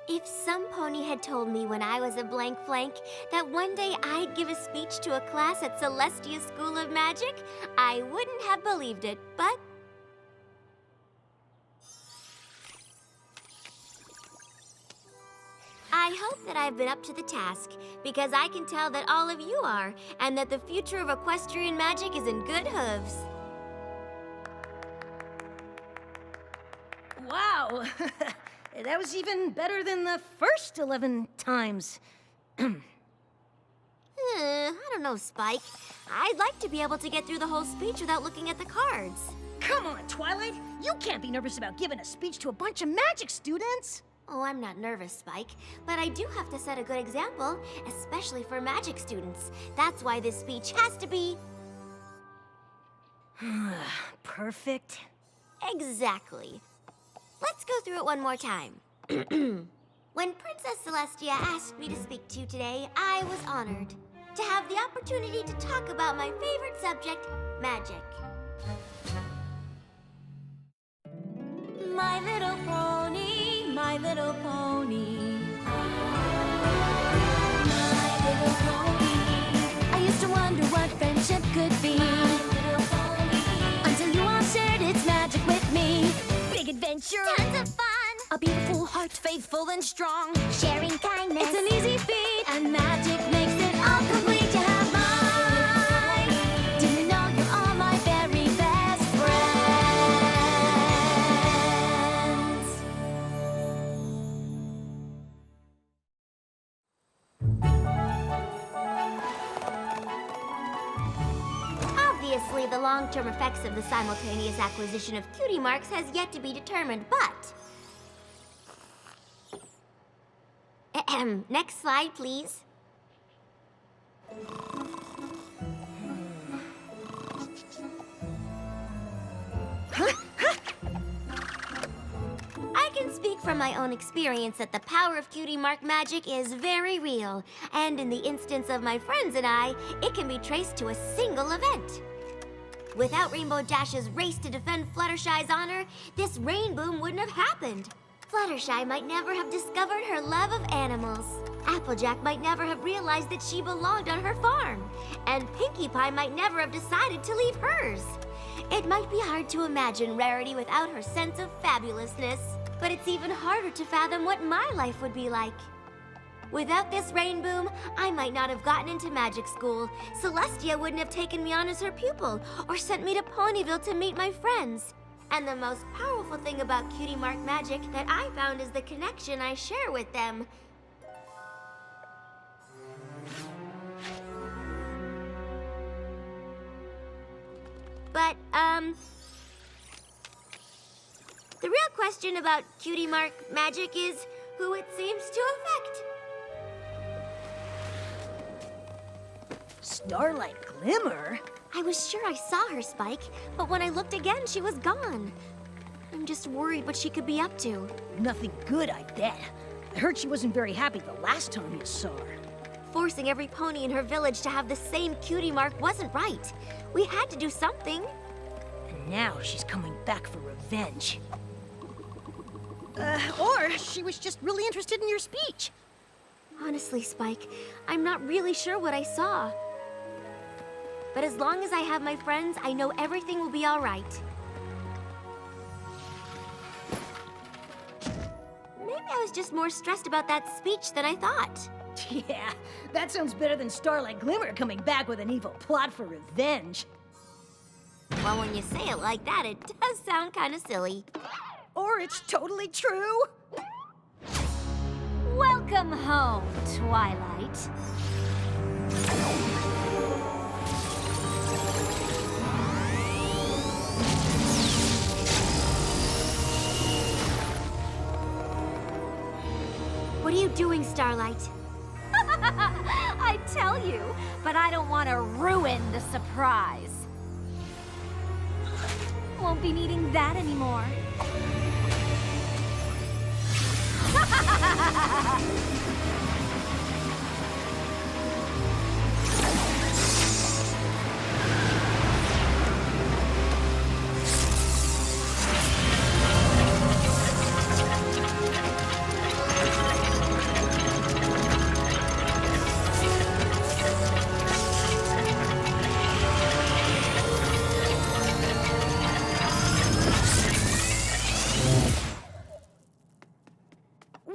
If some pony had told me when I was a blank flank that one day I'd give a speech to a class at Celestia School of Magic, I wouldn't have believed it, but... I hope that I've been up to the task, because I can tell that all of you are, and that the future of equestrian magic is in good hooves. Wow! That was even better than the first 11 times. I don't know, Spike. I'd like to be able to get through the whole speech without looking at the cards. Come on, Twilight! You can't be nervous about giving a speech to a bunch of magic students! Oh, I'm not nervous, Spike, but I do have to set a good example, especially for magic students. That's why this speech has to be... Perfect. Exactly. Let's go through it one more time. When Princess Celestia asked me to speak to you today, I was honored to have the opportunity to talk about my favorite subject, magic. My little pony, my little pony. My little pony. I used to wonder what friendship could be. My little pony. Until you all shared its magic with me. Big adventure. Tons of fun. A beautiful heart, faithful and strong. Sharing kindness. It's an easy feat. And magic makes it all complete. You have mine. Do you know you're all my very best friends? Obviously, the long-term effects of the simultaneous acquisition of cutie marks has yet to be determined, but... Next slide, please. I can speak from my own experience that the power of cutie mark magic is very real. And in the instance of my friends and I, it can be traced to a single event. Without Rainbow Dash's race to defend Fluttershy's honor, this rain boom wouldn't have happened. Fluttershy might never have discovered her love of animals. Applejack might never have realized that she belonged on her farm. And Pinkie Pie might never have decided to leave hers. It might be hard to imagine Rarity without her sense of fabulousness, but it's even harder to fathom what my life would be like. Without this rain boom, I might not have gotten into magic school. Celestia wouldn't have taken me on as her pupil, or sent me to Ponyville to meet my friends. And the most powerful thing about cutie mark magic that I found is the connection I share with them. But, the real question about cutie mark magic is who it seems to affect. Starlight Glimmer? I was sure I saw her, Spike, but when I looked again, she was gone. I'm just worried what she could be up to. Nothing good, I bet. I heard she wasn't very happy the last time you saw her. Forcing every pony in her village to have the same cutie mark wasn't right. We had to do something. And now she's coming back for revenge. Or she was just really interested in your speech. Honestly, Spike, I'm not really sure what I saw. But as long as I have my friends, I know everything will be all right. Maybe I was just more stressed about that speech than I thought. Yeah, that sounds better than Starlight Glimmer coming back with an evil plot for revenge. Well, when you say it like that, it does sound kind of silly. Or it's totally true. Welcome home, Twilight. What are you doing, Starlight? I tell you, but I don't want to ruin the surprise. Won't be needing that anymore.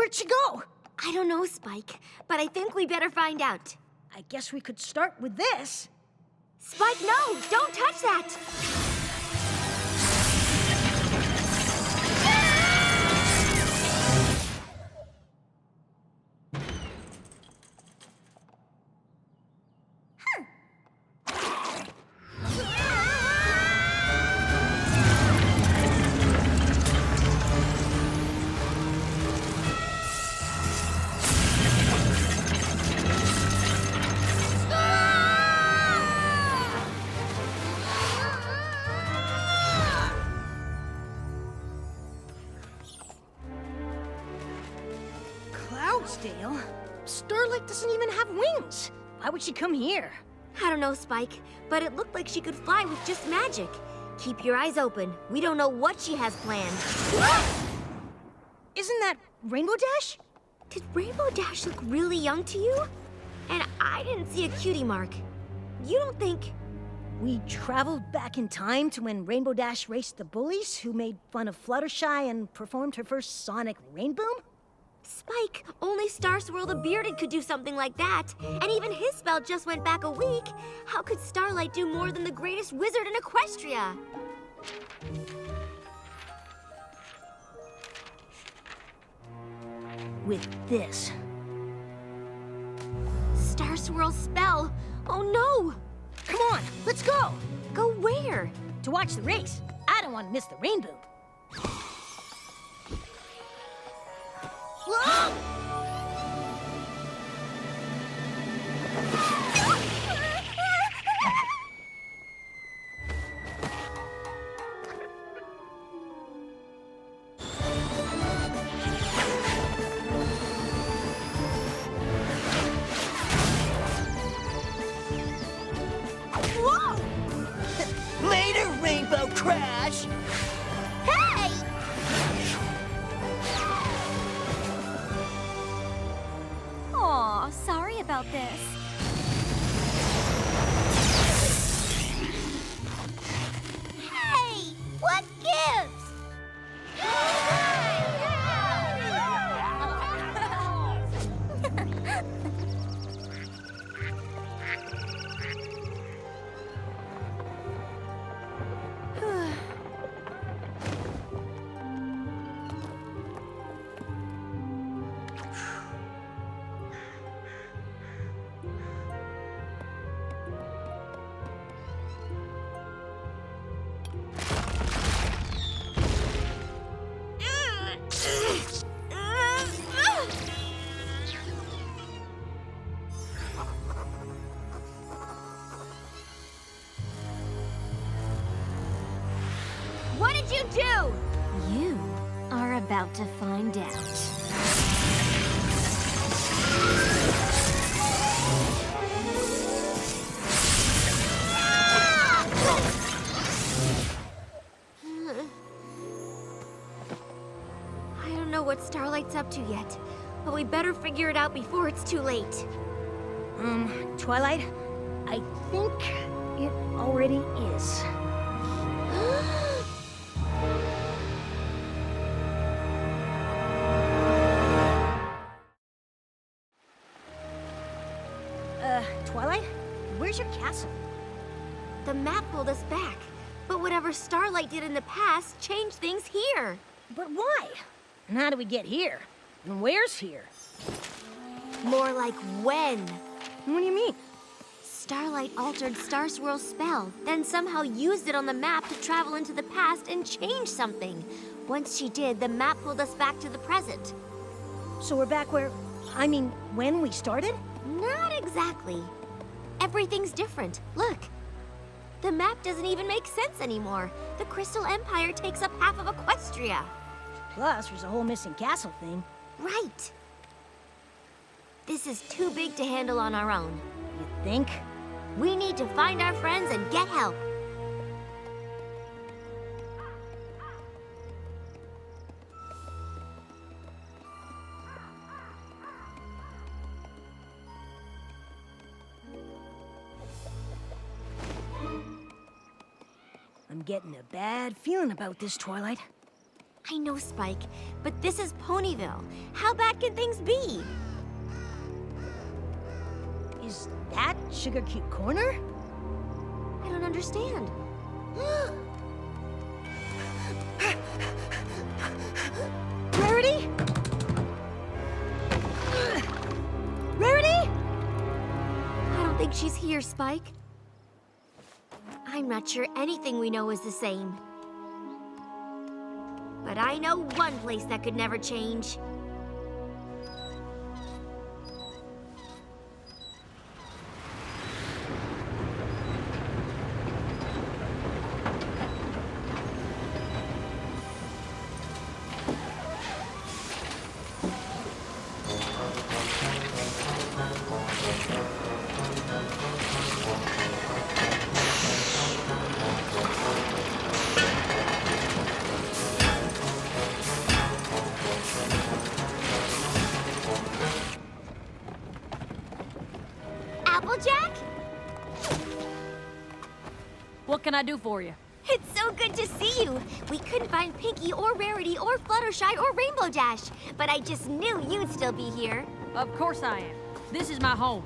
Where'd she go? I don't know, Spike, but I think we better find out. I guess we could start with this. Spike, no! Don't touch that! Cloudsdale? Starlight doesn't even have wings. Why would she come here? I don't know, Spike, but it looked like she could fly with just magic. Keep your eyes open. We don't know what she has planned. Isn't that Rainbow Dash? Did Rainbow Dash look really young to you? And I didn't see a cutie mark. You don't think... We traveled back in time to when Rainbow Dash raced the bullies who made fun of Fluttershy and performed her first sonic rainboom? Spike, only Star Swirl the Bearded could do something like that. And even his spell just went back a week. How could Starlight do more than the greatest wizard in Equestria? With this. Star Swirl's spell. Oh no! Come on, let's go! Go where? To watch the race. I don't want to miss the rainbow. Whoa! Later, Rainbow Crash! Hey! Aw, sorry about this. Hey! What gives? What did you do? You are about to find out. I don't know what Starlight's up to yet, but we better figure it out before it's too late. Twilight, I think it already is. Twilight, where's your castle? The map pulled us back, but whatever Starlight did in the past changed things here. But why? And how do we get here? And where's here? More like when. What do you mean? Starlight altered Star Swirl's spell, then somehow used it on the map to travel into the past and change something. Once she did, the map pulled us back to the present. So we're back where, I mean, when we started? Not exactly. Everything's different. Look. The map doesn't even make sense anymore. The Crystal Empire takes up half of Equestria. Plus, there's a whole missing castle thing. Right. This is too big to handle on our own. You think? We need to find our friends and get help. I'm getting a bad feeling about this, Twilight. I know, Spike, but this is Ponyville. How bad can things be? Is that Sugar Cube Corner? I don't understand. Rarity? Rarity? I don't think she's here, Spike. I'm not sure anything we know is the same. But I know one place that could never change. Applejack? What can I do for you? It's so good to see you. We couldn't find Pinkie or Rarity or Fluttershy or Rainbow Dash, but I just knew you'd still be here. Of course I am. This is my home.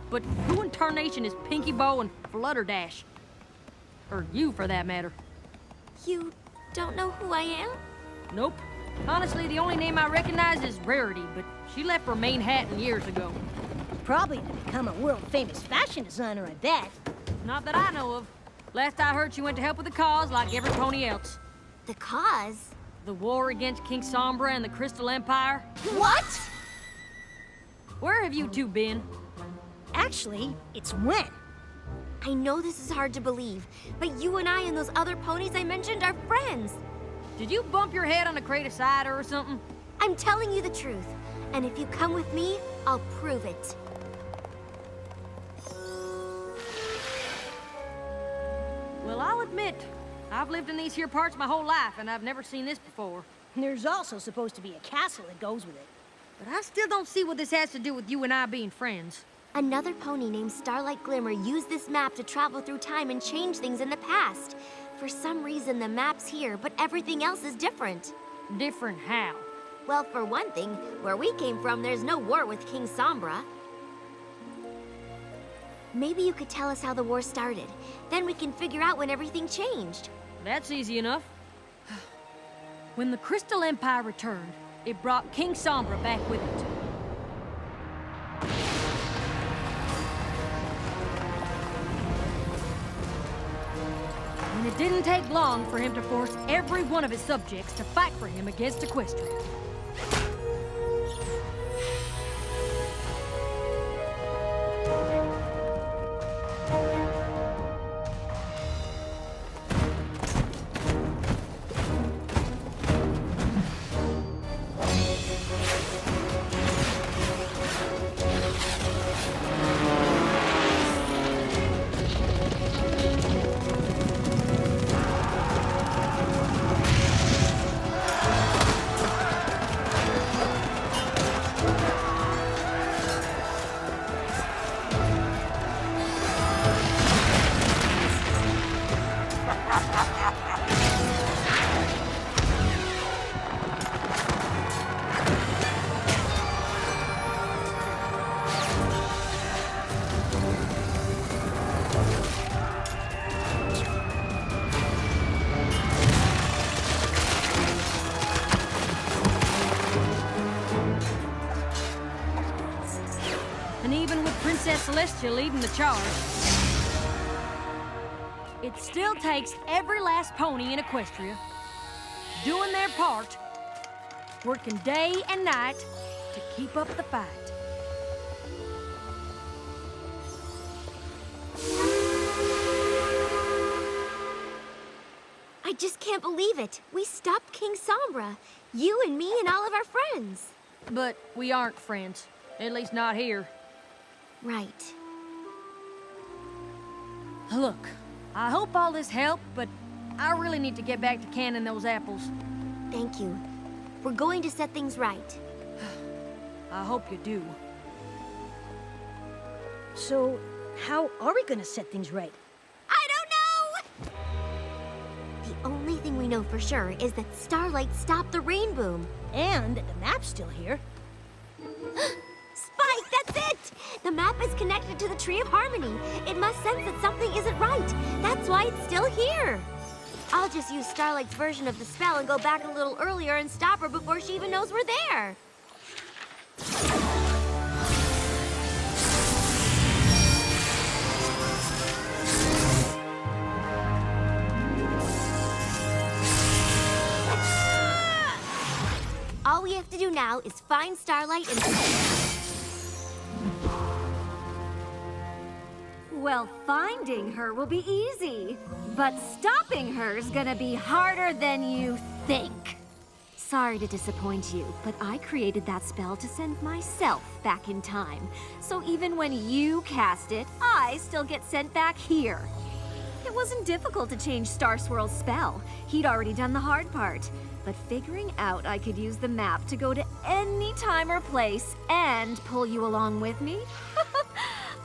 But who in tarnation is Pinkie Bow and Flutterdash? Or you, for that matter. You don't know who I am? Nope. Honestly, the only name I recognize is Rarity, but she left for Manhattan years ago. Probably to become a world-famous fashion designer, I bet. Not that I know of. Last I heard, she went to help with the cause like every pony else. The cause? The war against King Sombra and the Crystal Empire. What? Where have you two been? Actually, it's when. I know this is hard to believe, but you and I and those other ponies I mentioned are friends. Did you bump your head on a crate of cider or something? I'm telling you the truth, and if you come with me, I'll prove it. Well, I'll admit, I've lived in these here parts my whole life, and I've never seen this before. There's also supposed to be a castle that goes with it. But I still don't see what this has to do with you and I being friends. Another pony named Starlight Glimmer used this map to travel through time and change things in the past. For some reason, the map's here, but everything else is different. Different how? Well, for one thing, where we came from, there's no war with King Sombra. Maybe you could tell us how the war started. Then we can figure out when everything changed. That's easy enough. When the Crystal Empire returned, it brought King Sombra back with it. And it didn't take long for him to force every one of his subjects to fight for him against Equestria. And even with Princess Celestia leading the charge, it still takes every last pony in Equestria doing their part, working day and night to keep up the fight. I just can't believe it. We stopped King Sombra. You and me and all of our friends. But we aren't friends, at least not here. Right. Look, I hope all this helped, but I really need to get back to canning those apples. Thank you. We're going to set things right. I hope you do. So, how are we gonna set things right? I don't know! The only thing we know for sure is that Starlight stopped the rain boom. And the map's still here. Spike, that's it! The map is connected to the Tree of Harmony. It must sense that something isn't right. That's why it's still here. I'll just use Starlight's version of the spell and go back a little earlier and stop her before she even knows we're there. All we have to do now is find Starlight and... Well, finding her will be easy, but stopping her is gonna be harder than you think. Sorry to disappoint you, but I created that spell to send myself back in time. So even when you cast it, I still get sent back here. It wasn't difficult to change Star Swirl's spell. He'd already done the hard part. But figuring out I could use the map to go to any time or place and pull you along with me?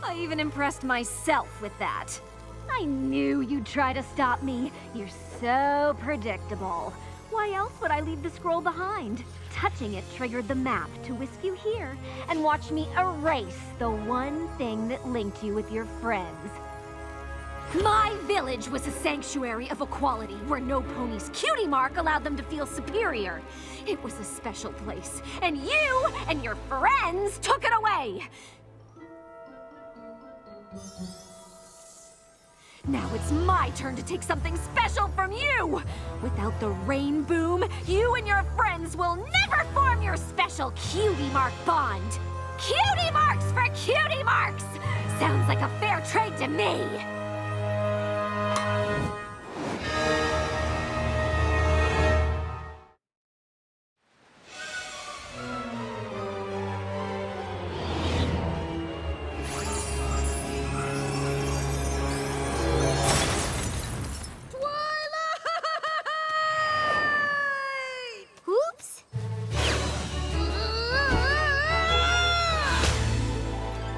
I even impressed myself with that. I knew you'd try to stop me. You're so predictable. Why else would I leave the scroll behind? Touching it triggered the map to whisk you here and watch me erase the one thing that linked you with your friends. My village was a sanctuary of equality where no pony's cutie mark allowed them to feel superior. It was a special place, and you and your friends took it away. Now it's my turn to take something special from you! Without the rain boom, you and your friends will never form your special cutie mark bond. Cutie marks for cutie marks! Sounds like a fair trade to me! Oops!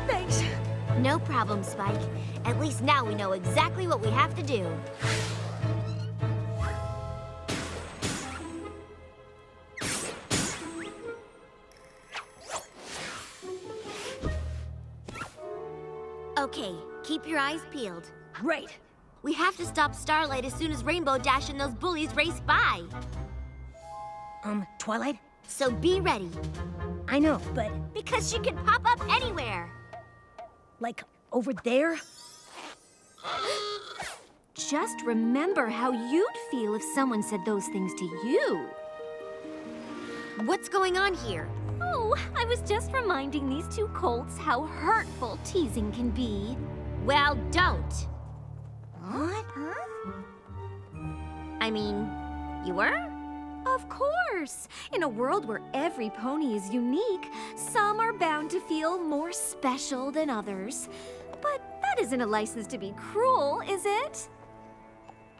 Thanks. No problem, Spike. At least now we know exactly what we have to do. Okay, keep your eyes peeled. Great. We have to stop Starlight as soon as Rainbow Dash and those bullies race by. Twilight? So be ready, I know, but because she can pop up anywhere. like over there? Just remember how you'd feel if someone said those things to you. What's going on here? Oh, I was just reminding these two colts how hurtful teasing can be. Well, don't. What? I mean, you were? Of course! In a world where every pony is unique, some are bound to feel more special than others. But that isn't a license to be cruel, is it?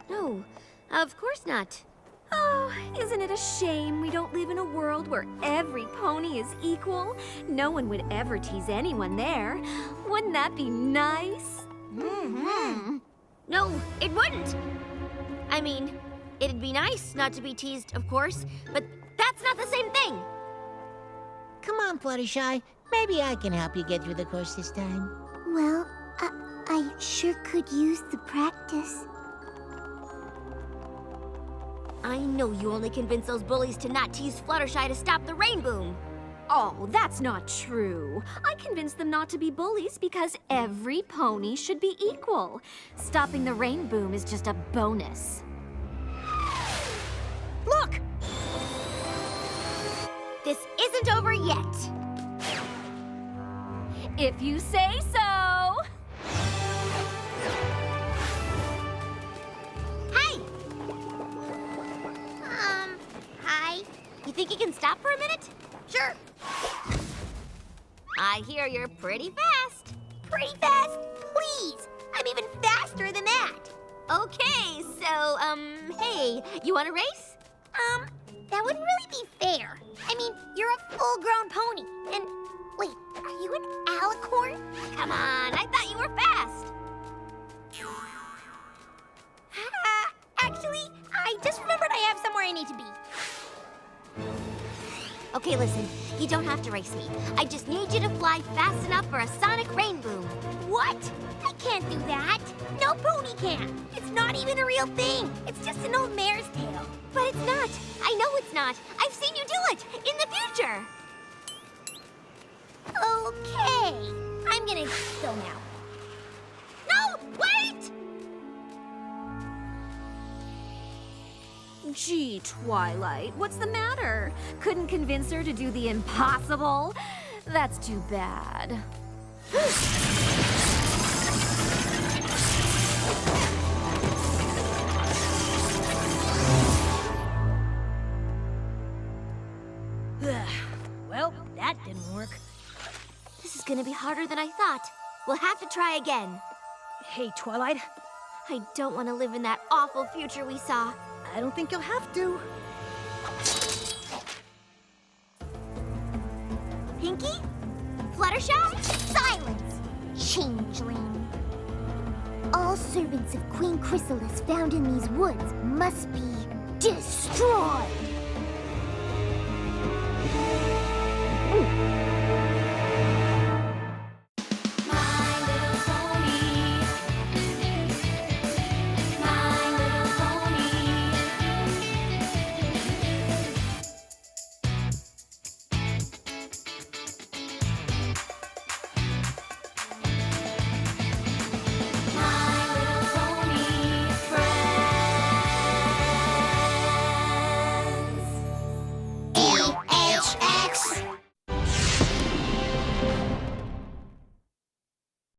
No, of course not. Oh, isn't it a shame we don't live in a world where every pony is equal? No one would ever tease anyone there. Wouldn't that be nice? Mm-hmm. No, it wouldn't. I mean, it'd be nice not to be teased, of course, but that's not the same thing. Come on, Fluttershy. Maybe I can help you get through the course this time. Well, I sure could use the practice. I know you only convinced those bullies to not tease Fluttershy to stop the rain boom. Oh, that's not true. I convinced them not to be bullies because every pony should be equal. Stopping the rain boom is just a bonus. Look! This isn't over yet. If you say so. Hey! Hi. You think you can stop for a minute? Sure. I hear you're pretty fast. Pretty fast? Please! I'm even faster than that. Okay, so, hey, you want to race? That wouldn't really be fair. I mean, you're a full-grown pony, and wait, are you an alicorn? Come on, I thought you were fast. Actually, I just remembered I have somewhere I need to be. Okay, listen. You don't have to race me. I just need you to fly fast enough for a sonic rain boom. What? I can't do that. No pony can. It's not even a real thing. It's just an old mare's tale. But it's not. I know it's not. I've seen you do it in the future. Okay. I'm gonna go now. No, wait! Gee, Twilight, what's the matter? Couldn't convince her to do the impossible? That's too bad. Well, that didn't work. This is gonna be harder than I thought. We'll have to try again. Hey, Twilight, I don't want to live in that awful future we saw. I don't think you'll have to. Pinky? Fluttershy? Silence, changeling. All servants of Queen Chrysalis found in these woods must be destroyed.